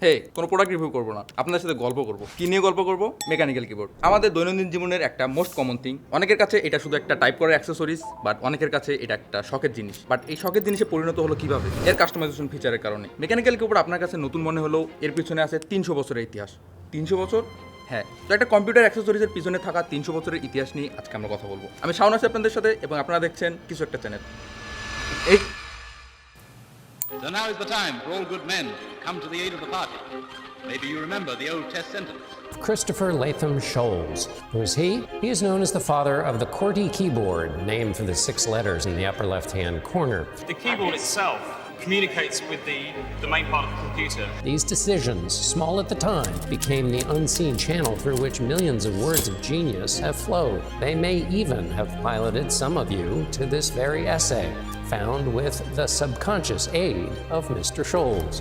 হে, কোনো product review করবো না, আপনাদের সাথে গল্প করবো। কি নিয়ে গল্প করবো? Mechanical keyboard. আমাদের দৈনন্দিন জীবনের একটা মোস্ট কমন থিং। অনেকের কাছে এটা শুধু একটা টাইপ করার অ্যাক্সেসরিজ, বাট অনেকের কাছে এটা একটা শখের জিনিস। বাট এই শখের জিনিসে পরিণত হলো কিভাবে? এর কাস্টমাইজেশন ফিচারের কারণে। মেকানিক্যাল কিবোর্ড আপনার কাছে নতুন মনে হলেও এর পিছনে আছে 300 বছরের ইতিহাস। 300 বছর? হ্যাঁ, তো একটা কম্পিউটার অ্যাক্সেসরিজের পিছনে থাকা 300 বছরের ইতিহাস নিয়ে আজকে আমরা কথা বলবো। আমি শাওন আছি আপনাদের সাথে, এবং আপনারা দেখছেন কিছু একটা চ্যানেল। এই So now is the time for all good men to come to the aid of the party. Maybe you remember the old test sentence. Christopher Latham Scholes. Who is he? He is known as the father of the QWERTY keyboard, named for the 6 letters in the upper left-hand corner. The keyboard itself communicates with the main part of the computer. These decisions, small at the time, became the unseen channel through which millions of words of genius have flowed. They may even have piloted some of you to this very essay, found with the subconscious aid of Mr. Scholes.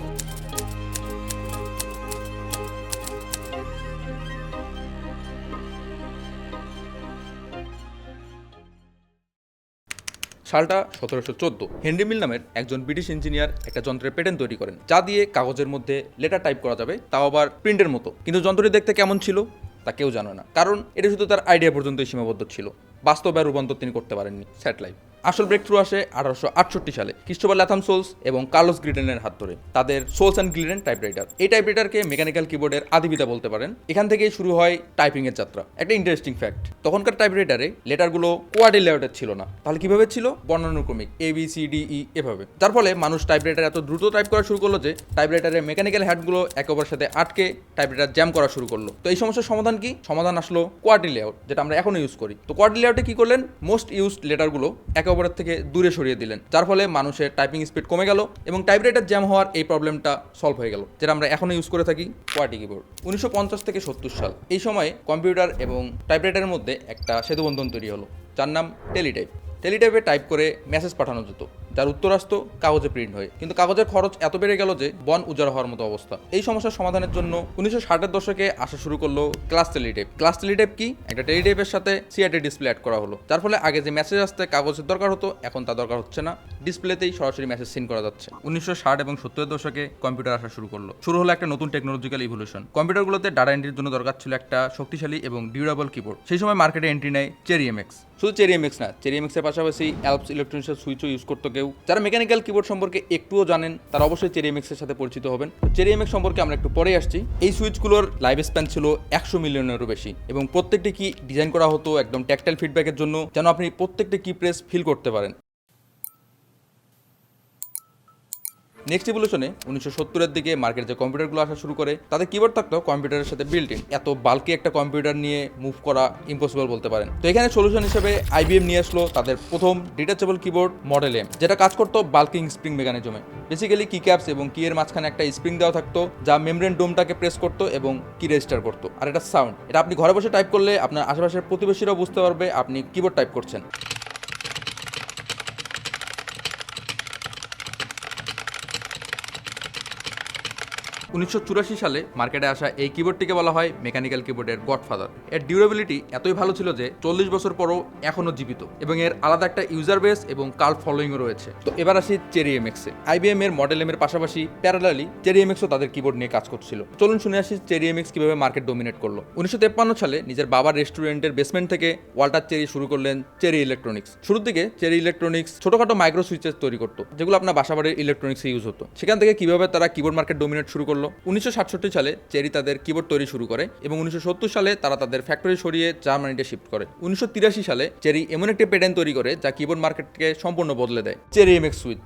সালটা 1714। Henry মিল নামের একজন British engineer একটা যন্ত্রের patent তৈরি করেন, যা দিয়ে কাগজের মধ্যে লেটার টাইপ করা যাবে, তাও আবার প্রিন্টের মতো। কিন্তু যন্ত্রটি দেখতে কেমন ছিল তা কেউ জানে না, কারণ এটা শুধু তার আইডিয়া পর্যন্তই সীমাবদ্ধ ছিল। বাস্তবে রূপান্তর তিনি করতে পারেননি। স্যাটেলাইট। আসল ব্রেক থ্রু আসে 1868 সালে ক্রিস্টোফার ল্যাথাম সোলস এবং কার্লোস গ্লিডেনের হাত ধরে, তাদের সোলস অ্যান্ড গ্লিডেন টাইপরাইটার। এই টাইপরাইটারকে মেকানিক্যাল কিবোর্ডের আদিপিতা বলতে পারেন। এখান থেকেই শুরু হয় টাইপিং এর যাত্রা। একটা ইন্টারেস্টিং ফ্যাক্ট, তখনকার টাইপরাইটারে লেটারগুলো কোয়াড্রিল লেআউটের ছিল না। তাহলে কিভাবে ছিল? বর্ণানুক্রমিক, ABCDE এভাবে। যার ফলে মানুষ টাইপরাইটার এত দ্রুত টাইপ করা শুরু করলো যে টাইপরাইটারের মেকানিক্যাল হ্যাডগুলো একে অপরের সাথে আটকে টাইপরাইটার জ্যাম করা শুরু করলো। তো এই সমস্যার সমাধান কি? সমাধান আসলো কোয়াড্রিল লেআউট, যেটা আমরা এখনো ইউজ করি। তো কোয়াড্রিল লেআউটে কি করলেন? মোস্ট ইউজড লেটারগুলো একে অপরের থেকে দূরে সরিয়ে দিলেন, যার ফলে মানুষের টাইপিং স্পিড কমে গেল এবং টাইপরাইটার জ্যাম হওয়ার এই প্রবলেমটা সলভ হয়ে গেল, যেটা আমরা এখনো ইউজ করে থাকি, কোয়াড্রি কিবোর্ড। 1950 থেকে 70 সাল, এই সময়ে কম্পিউটার এবং টাইপরাইটারের মধ্যে একটা সেতুবন্ধন তৈরি হলো, যার নাম টেলিটাইপ। টেলিটাইপে টাইপ করে মেসেজ পাঠানো যেত, যার উত্তর আসতো কাগজে প্রিন্ট হয়ে। কিন্তু কাগজের খরচ এত বেড়ে গেল যে বন উজাড় হওয়ার মতো অবস্থা। এই সমস্যার সমাধানের জন্য 1960-এর দশকে আসা শুরু করলো ক্লাস টেলিটাইপ। ক্লাস টেলিটাইপ কি? একটা টেলিটাইপের সাথে সিআরটি ডিসপ্লে অ্যাড করা হলো, যার ফলে আগে যে মেসেজ আসতে কাগজের দরকার হতো, এখন তা দরকার হচ্ছে না, ডিসপ্লেতেই সরাসরি মেসেজ সিন করা যাচ্ছে। 1960 এবং 70-এর দশকে কম্পিউটার আসা শুরু করলো। শুরু হলো একটা নতুন টেকনোলজিক্যাল ইভলিউশন। কম্পিউটারগুলোতে ডাটা এন্ট্রির জন্য দরকার ছিল একটা শক্তিশালী এবং ডিউরেবল কিবোর্ড। সেই সময় মার্কেটে এন্ট্রি নেয় চেরি এমএক্স। শুধু চেরি এমএক্স না, চেরি এমএক্সের পাশাপাশি অ্যালপস ইলেকট্রনিক্সের সুইচও ইউজ করতো কেউ। যারা মেকানিক্যাল কিবোর্ড সম্পর্কে একটুও জানেন তারা অবশ্যই চেরি এমএক্সের সাথে পরিচিত হবেন। চেরি এমএক্স সম্পর্কে আমরা একটু পরেই আসছি। এই সুইচগুলোর লাইফ স্প্যান ছিল 100 মিলিয়নেরও বেশি, এবং প্রত্যেকটি কি ডিজাইন করা হতো একদম ট্যাকটাইল ফিডব্যাকের জন্য, যেন আপনি প্রত্যেকটি কি প্রেস ফিল করতে পারেন। নেক্সট ইভলিউশনে 1970-এর দিকে মার্কেটে যে কম্পিউটারগুলো আসা শুরু করে, তাদের কিবোর্ড থাকতো কম্পিউটারের সাথে বিল্ট ইন। এত বাল্কি একটা কম্পিউটার নিয়ে মুভ করা ইম্পসিবল বলতে পারেন। তো এখানে সলিউশন হিসেবে IBM নিয়ে আসলো তাদের প্রথম ডিটাচেবল কিবোর্ড মডেল এম, যেটা কাজ করতো বাল্কিং স্প্রিং মেকানিজমে। বেসিক্যালি কি ক্যাপস এবং কি এর মাঝখানে একটা স্প্রিং দেওয়া থাকতো, যা মেমব্রেন ডোমটাকে প্রেস করতো এবং কি রেজিস্টার করতো। আর এটা সাউন্ড, এটা আপনি ঘরে বসে টাইপ করলে আপনার আশেপাশের প্রতিবেশীরাও বুঝতে পারবে আপনি কিবোর্ড টাইপ করছেন। 1984 সালে মার্কেটে আসা এই কিবোর্ডটিকে বলা হয় মেকানিক্যাল কিবোর্ডের গডফাদার। এর ডিউরেবিলিটি এতই ভালো ছিল যে 40 বছর পরও এখনও জীবিত, এবং এর আলাদা একটা ইউজার বেস এবং কাল্ট ফলোয়িংও রয়েছে। তো এবার আসি চেরি এমএক্সে। IBM এর মডেল এম এর পাশাপাশি প্যারালালি চেরি এমএক্সও তাদের কিবোর্ড নিয়ে কাজ করছিল। চলুন শুনে আসি চেরি এমএক্স কিভাবে মার্কেট ডোমিনেট করলো। 1953 সালে নিজের বাবার রেস্টুরেন্টের বেসমেন্ট থেকে ওয়াল্টার চেরি শুরু করলেন চেরি ইলেকট্রনিক্স। শুরুর দিকে চেরি ইলেকট্রনিক্স ছোটখাটো মাইক্রো সুইচেস তৈরি করতো, যেগুলো আপনার বাসাবাড়ির ইলেকট্রনিক্সে ইউজ হতো। সেখান থেকে কিভাবে তারা কিবোর্ড মার্কেট ডোমিনেট শুরু করলো? 1967 সালে চেরি তাদের কিবোর্ড তৈরি শুরু করে, এবং 1970 সালে তারা তাদের ফ্যাক্টরি সরিয়ে জার্মানিতে শিফট করে। 1983 সালে চেরি এমন একটি প্যাটার্ন তৈরি করে যা কিবোর্ড মার্কেটকে সম্পূর্ণ বদলে দেয়, চেরি এমএক্স সুইচ।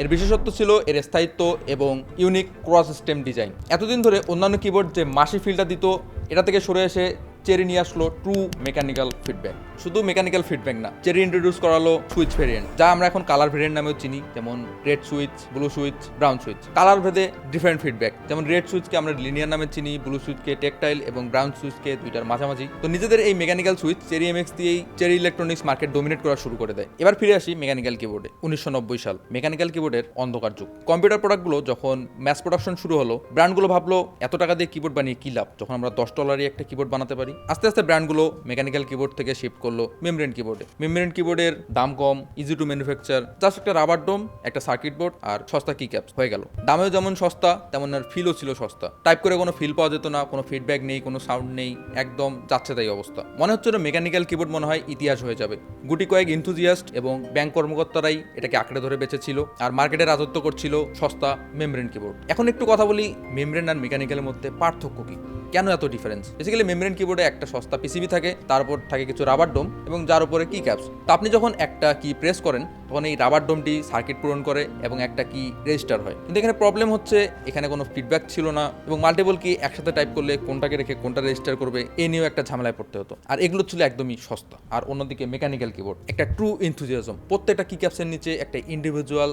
এর বিশেষত্ব ছিল এর স্থায়িত্ব এবং ইউনিক ক্রস স্টেম ডিজাইন। এতদিন ধরে অন্যান্য কিবোর্ড যে মাসি ফিল্ডটা দিত, এটা থেকে সরে এসে চেরি নিয়ে আসলো ট্রু মেকানিক্যাল ফিডব্যাক। শুধু মেকানিক্যাল ফিডব্যাক না, চেরি ইন্ট্রোডিউস করালো সুইচ ভেরিয়েন্ট, যা আমরা এখন কালার ভেরিয়েন্ট নামেও চিনি, যেমন red switch, blue switch, brown switch. Colour ভেদে ডিফারেন্ট ফিডব্যাক, যেমন রেড সুইচকে আমরা লিনিয়ার নামে চিনি, ব্লু সুইচকে টেকটাইল এবং ব্রাউন সুইচকে দুইটার মাঝামাঝি। তো নিজেদের এই মেকানিক্যাল সুইচ চেরি এমএক্স দিয়েই চেরি ইলেকট্রনিক্স মার্কেট ডোমিনেট করা শুরু করে দেয়। এবার ফিরে আসি মেকানিক্যাল কিবোর্ডে। 1990 সাল, মেকানিক্যাল কিবোর্ডের অন্ধকার যুগ। কম্পিউটার প্রোডাক্টগুলো যখন ম্যাস প্রোডাকশন শুরু হলো, ব্র্যান্ডগুলো ভাবলো এত টাকা দিয়ে কিবোর্ড বানিয়ে কি লাভ, যখন আমরা $10 একটা কিবোর্ড বানাতে পারি। পারি। আস্তে আস্তে ব্র্যান্ডগুলো মেকানিক্যাল কিবোর্ড থেকে শিফট করলো মেমব্রেন কিবোর্ডে। মেমব্রেন কিবোর্ডের দাম কম, ইজি টু ম্যানুফ্যাকচার, জাস্ট একটা রাবার ডোম, একটা সার্কিট বোর্ড আর সস্তা কি ক্যাপস হয়ে গেল। দামেও যেমন সস্তা তেমন আর ফিলও ছিল সস্তা। টাইপ করে কোনো ফিল পাওয়া যেত না, কোনো ফিডব্যাক নেই, কোনো সাউন্ড নেই, একদম যাচ্ছে তাই অবস্থা। মনে হচ্ছিল মেকানিক্যাল কিবোর্ড মনে হয় ইতিহাস হয়ে যাবে। গুটি কয়েক ইনথুজিয়াস্ট এবং ব্যাংক কর্মকর্তারাই এটাকে আঁকড়ে ধরে বেঁচেছিল আর মার্কেটে রাজত্ব করছিল সস্তা মেমব্রেন কিবোর্ড। এখন একটু কথা বলি মেমব্রেন আর মেকানিক্যালের মধ্যে পার্থক্য কি, কেন এত ডিফারেন্স। বেসিক্যালি মেমব্রেন কিবোর্ডে একটা সস্তা পিসিবি থাকে, তারপর থাকে কিছু রাবার ডোম এবং যার উপরে কি ক্যাপস। তো আপনি যখন একটা কি প্রেস করেন তখন এই রাবার ডোমটি সার্কিট পূরণ করে এবং একটা কি রেজিস্টার হয়। কিন্তু এখানে প্রবলেম হচ্ছে এখানে কোনো ফিডব্যাক ছিল না এবং মাল্টিপল কি একসাথে টাইপ করলে কোনটাকে রেখে কোনটা রেজিস্টার করবে এই নিয়েও একটা ঝামেলায় পড়তে হতো। আর এগুলো ছিল একদমই সস্তা। আর অন্যদিকে মেকানিক্যাল কিবোর্ড একটা ট্রু এনথুজিয়াজম। প্রত্যেকটা কি ক্যাপসের নিচে একটা ইন্ডিভিজুয়াল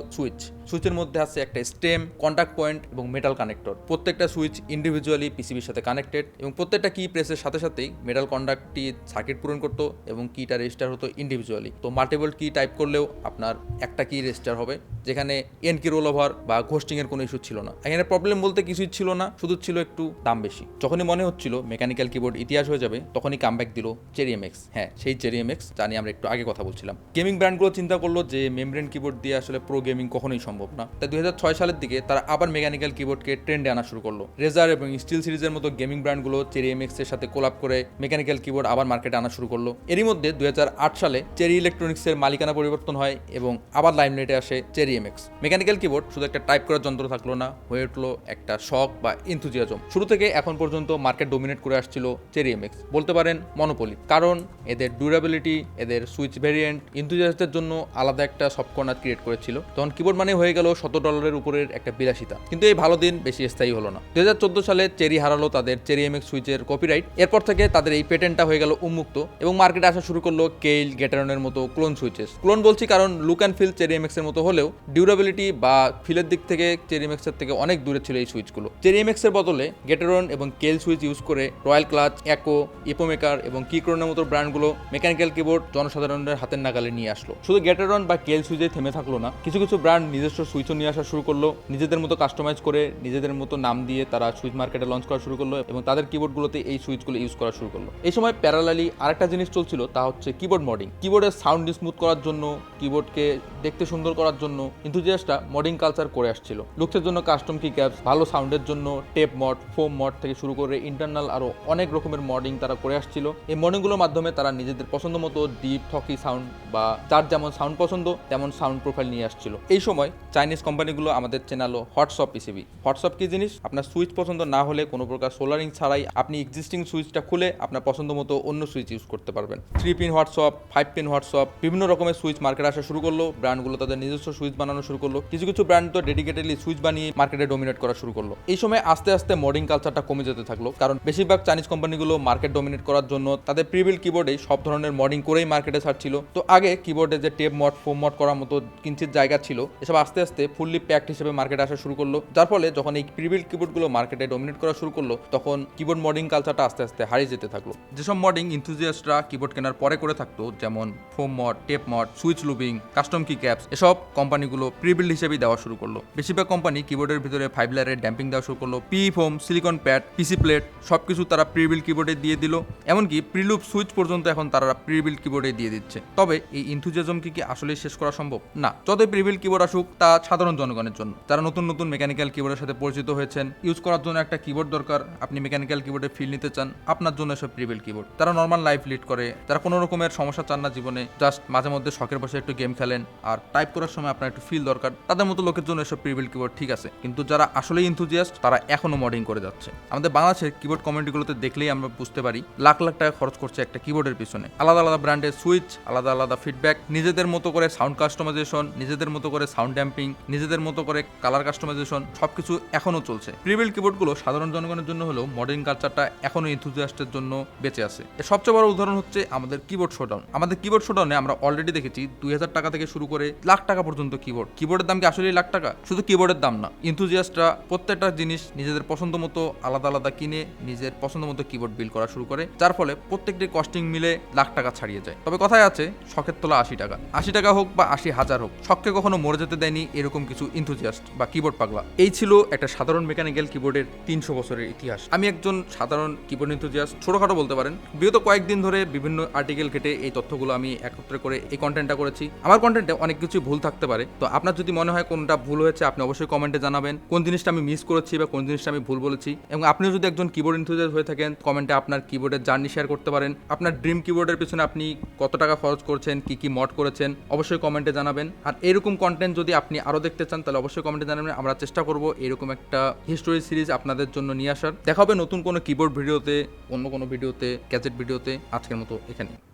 সুইচের মধ্যে আছে একটা স্টেম, কন্টাক্ট পয়েন্ট এবং মেটাল কানেক্টর। প্রত্যেকটা সুইচ ইন্ডিভিজুয়ালি পিসিবির সাথে কানেক্টেড এবং প্রত্যেকটা কি প্রেসের সাথে সাথেই মেটাল কন্ডাক্টটি সার্কিট পূরণ করতো এবং কিটা রেজিস্টার হতো ইন্ডিভিজুয়ালি। তো মাল্টিপল কি টাইপ করলেও আপনার একটা কি রেজিস্টার হবে, যেখানে এন কি রোল ওভার বা ঘোস্টিং এর কোনো ইস্যু ছিল না। এখানে প্রবলেম বলতে কিছুই ছিল না, শুধু ছিল একটু দাম বেশি। যখনই মনে হচ্ছিল মেকানিক্যাল কিবোর্ড ইতিহাস হয়ে যাবে তখনই কামব্যাক দিল চেরি এমএক্স। হ্যাঁ, সেই চেরি এমএক্স যা নিয়ে আমরা একটু আগে কথা বলছিলাম। গেমিং ব্র্যান্ডগুলো চিন্তা করলো যে মেমব্রেন কিবোর্ড দিয়ে আসলে প্রো গেমিং কখনোই সম্ভব না। তাই 2006 সালের দিকে তারা আবার মেকানিক্যাল কিবোর্ডকে ট্রেন্ডে আনা শুরু করলো। রেজার এবং স্টিল সিরিজের মতো গেমিং ব্র্যান্ডগুলো চেরি এমএক্স এর সাথে কোলাপ করে মেকানিক্যাল কিবোর্ড আবার মার্কেটে আনা শুরু করলো। এরই মধ্যে 2008 সালে চেরি ইলেকট্রনিক্সের মালিকানা পরিবর্তন হয় এবং আবার লাইমলাইটে আসে চেরি এমএক্স। মেকানিক্যাল কিবোর্ড শুধু একটা টাইপ করার যন্ত্র থাকলো না, হয়ে উঠলো একটা শখ বা এনথুজিয়াজম। শুরু থেকে এখন পর্যন্ত মার্কেট ডোমিনেট করে আসছিল চেরি এমএক্স, বলতে পারেন মনোপলি। কারণ এদের ডিউরেবিলিটি, এদের সুইচ ভেরিয়েন্ট এনথুজিয়াস্টদের জন্য আলাদা একটা সব কর্নার ক্রিয়েট করেছিল। তখন কিবোর্ড মানে হয়ে গেল $100 উপরের একটা বিলাসিতা। কিন্তু এই ভালো দিন বেশি স্থায়ী হলো না। 2014 সালে চেরি হারালো তাদের চেরি এমএক্স সুইচের কপিরাইট। এরপর থেকে তাদের এই পেটেন্টটা হয়ে গেল উন্মুক্ত এবং মার্কেটে আসা শুরু করলো কেইল, গেটারনের মতো ক্লোন সুইচেস। ক্লোন বলছি কারণ look and feel Cherry MX এর মতো হলেও ডিউরেবিলিটি বা ফিলের দিক থেকে চেরি এমএক্স এর থেকে অনেক দূরে ছিল এই সুইচগুলো। চেরি এমএক্স এর বদলে গেটারন এবং কেইল সুইচ ইউজ করে রয়্যাল ক্লাচ, একো, ইপোমেকার এবং কিক্রনের মতো ব্র্যান্ডগুলো মেকানিক্যাল কিবোর্ড জনসাধারণের হাতের নাগালে নিয়ে আসলো। শুধু গেটারন বা কেইল সুইচে থেমে থাকলো না, কিছু কিছু ব্র্যান্ড নিজস্ব সুইচও নিয়ে আসা শুরু করলো। নিজেদের মতো কাস্টমাইজ করে নিজেদের মতো নাম দিয়ে তারা সুইচ মার্কেটে লঞ্চ করা শুরু করলো এবং তাদের কিবোর্ডগুলোতে এই সুইচগুলো ইউজ করা শুরু করলো। এই সময় প্যারালালি আরেকটা জিনিস চলছিল, তা হচ্ছে কিবোর্ড মডিং। কিবোর্ডের সাউন্ড স্মুথ করার জন্য, কিবোর্ডকে দেখতে সুন্দর করার জন্য এনথুজিয়াস্টরা মডিং কালচার করে আসছিল। লুকসের জন্য কাস্টম কি ক্যাপস, ভালো সাউন্ডের জন্য টেপ মড, ফোম মড থেকে শুরু করে ইন্টারনাল আরো অনেক রকমের মডিং তারা করে আসছিল। এই মডিংগুলোর মাধ্যমে তারা নিজেদের পছন্দ মতো ডিপ থকি সাউন্ড বা যার যেমন সাউন্ড পছন্দ তেমন সাউন্ড প্রোফাইল নিয়ে আসছিল। এই সময় চাইনিজ কোম্পানিগুলো আমাদের চেনালো হটসপ পিসিবি। হটসপ কি জিনিস? আপনার সুইচ পছন্দ না হলে কোনো প্রকার সোলারিং ছাড়াই আপনি এক্সিস্টিং সুইচটা খুলে আপনার পছন্দ মতো অন্য সুইচ ইউজ করতে পারবেন। 3 পিন হোয়াটসঅ্যাপ, 5 পিন হোয়াটসঅ্যাপ, বিভিন্ন রকমের সুইচ মার্কেটে আসা শুরু করলো। ব্র্যান্ডগুলো তাদের নিজস্ব সুইচ বানানো শুরু করলো। কিছু কিছু ব্র্যান্ড তো ডেডিকেটেডলি সুইচ বানিয়ে মার্কেটে ডোমিনেট করা শুরু করলো। এই সময় আস্তে আস্তে মডিং কালচারটা কমে যেতে থাকলো, কারণ বেশিরভাগ চাইনিজ কোম্পানিগুলো মার্কেট ডোমিনেট করার জন্য তাদের প্রিবিল্ড কিবোর্ডে সব ধরনের মডিং করেই মার্কেটে ছাড়ছিল। তো আগে কিবোর্ডে যে টেপ মড, ফোম মড করার মতো কিঞ্চিত জায়গা ছিল, এসব আস্তে আস্তে ফুললি প্যাকড হিসেবে মার্কেটে আসা শুরু করলো। যার ফলে যখন এই প্রিবিল্ড কিবোর্ডগুলো মার্কেটে ডোমিনেট করা শুরু করলো তখন কিবোর্ড মডিং কালচারটা আস্তে আস্তে হারিয়ে যেতে থাকলো। যেসব মডিং এনথুজিয়াস্টরা কিবোর্ড কেনার পরে করে থাকতো, যেমন foam mod, tape mod, switch lubing, custom key caps, এসব কোম্পানিগুলো প্রিবিল্ড হিসেবেই দেওয়া শুরু করলো। বেশিরভাগ কোম্পানি কিবোর্ডের ভিতরে 5 লেয়ারের ড্যাম্পিং দেওয়া শুরু করলো। পি ফোম, সিলিকন প্যাড, পিসি প্লেট সবকিছু তারা প্রিবিল্ড কিবোর্ডে দিয়ে দিল। এমনকি প্রিলুপ সুইচ পর্যন্ত এখন তারা প্রিবিল্ড কিবোর্ডে দিয়ে দিচ্ছে। তবে এই এনথুজিয়াজম কি আসলে শেষ করা সম্ভব? না। যতই প্রিবিল্ড কিবোর্ড আসুক তা সাধারণ জনগণের জন্য, যারা নতুন নতুন মেকানিক্যাল কিবোর্ডের সাথে পরিচিত হয়েছেন, ইউজ করার জন্য একটা কিবোর্ড দরকার, আপনি মেকানিক্যাল কিবোর্ডে ফিল নিতে চান, আপনার জন্য এসব প্রিবিল্ড কিবোর্ড। তারা নর্মাল লাইফ লিড করে, তারা কোনো রকমের সমস্যা চান না জীবনে, জাস্ট মাঝে মধ্যে শখের বসে একটু গেম খেলেন আর টাইপ করার সময় আপনার একটু ফিল দরকার, তাদের মতো লোকের জন্য এসব প্রিবিল্ড কিবোর্ড ঠিক আছে। কিন্তু যারা আসলেই এনথুজিয়াস্ট তারা এখনো মডিং করে যাচ্ছে। আমাদের বাংলাদেশের কিবোর্ড কমিউনিটিগুলোতে দেখলেই আমরা বুঝতে পারি লাখ লাখ টাকা খরচ করছে একটা কিবোর্ডের পিছনে। আলাদা আলাদা ব্র্যান্ডের সুইচ, আলাদা আলাদা ফিডব্যাক, নিজেদের মতো করে সাউন্ড কাস্টমাইজেশন, নিজেদের মতো করে সাউন্ড ড্যাম্পিং, নিজেদের মতো করে কালার কাস্টমাইজেশন, সবকিছু এখনো চলছে। প্রিবিল্ড কিবোর্ডগুলো সাধারণ জনগণের জন্য হলেও মডার্ন কালচারটা এখনো এনথুজিয়াস্টের জন্য বেঁচে আছে। এর সবচেয়ে বড় উদাহরণ হচ্ছে আমাদের কিবোর্ড শোডাউন। আমাদের কিবোর্ড শোডাউনে আমরা অলরেডি দেখেছি 2000 টাকা থেকে শুরু করে লাখ টাকা পর্যন্ত কিবোর্ড। কিবোর্ডের দাম কি আসলে লাখ টাকা? শুধু কিবোর্ডের দাম না, এনথুজিয়াস্টরা প্রত্যেকটা জিনিস নিজেদের পছন্দ মতো আলাদা আলাদা কিনে নিজের পছন্দ মতো কিবোর্ড বিল করা শুরু করে, যার ফলে প্রত্যেকটি কস্টিং মিলে লাখ টাকা ছাড়িয়ে যায়। তবে কথায় আছে শখের তোলা 80 টাকা। 80 টাকা হোক বা 80,000 হোক, শখকে কখনো মরে যেতে দেয়নি এরকম কিছু এনথুজিয়াস্ট বা কিবোর্ড পাগলা। এই ছিল একটা সাধারণ মেকানিক্যাল কিবোর্ডের 300 বছরের ইতিহাস। আমি একজন সাধারণ কিবোর্ড এনথুজিয়াস্ট, ছোটখাটো বলতে পারেন। বিগত কয়েকদিন ধরে বিভিন্ন আর্টিকেল ঘেটে এই তথ্যগুলো আমি একত্রে করে এই কন্টেন্টটা করেছি। আমার কন্টেন্টে অনেক কিছু ভুল থাকতে পারে, তো আপনার যদি মনে হয় কোনটা ভুল হয়েছে আপনি অবশ্যই কমেন্টে জানাবেন কোন জিনিসটা আমি মিস করেছি বা কোন জিনিসটা আমি ভুল বলেছি। এবং আপনিও যদি একজন কিবোর্ড এনথুজিয়াস্ট হয়ে থাকেন, কমেন্টে আপনার কিবোর্ডের জার্নি শেয়ার করতে পারেন। আপনার ড্রিম কিবোর্ডের পিছনে আপনি কত টাকা খরচ করছেন, কি কি মড করেছেন, অবশ্যই কমেন্টে জানাবেন। আর এরকম কন্টেন্ট যদি আপনি আরও দেখতে চান তাহলে অবশ্যই কমেন্টে জানাবেন। আমরা চেষ্টা করব এরকম একটা হিস্টোরি সিরিজ আপনাদের জন্য নিয়ে আসার। দেখা হবে নতুন কোনো কিবোর্ড ভিডিওতে, অন্য কোনো ভিডিওতে, গ্যাজেট ভিডিওতে। আজকের মতো এখানেই।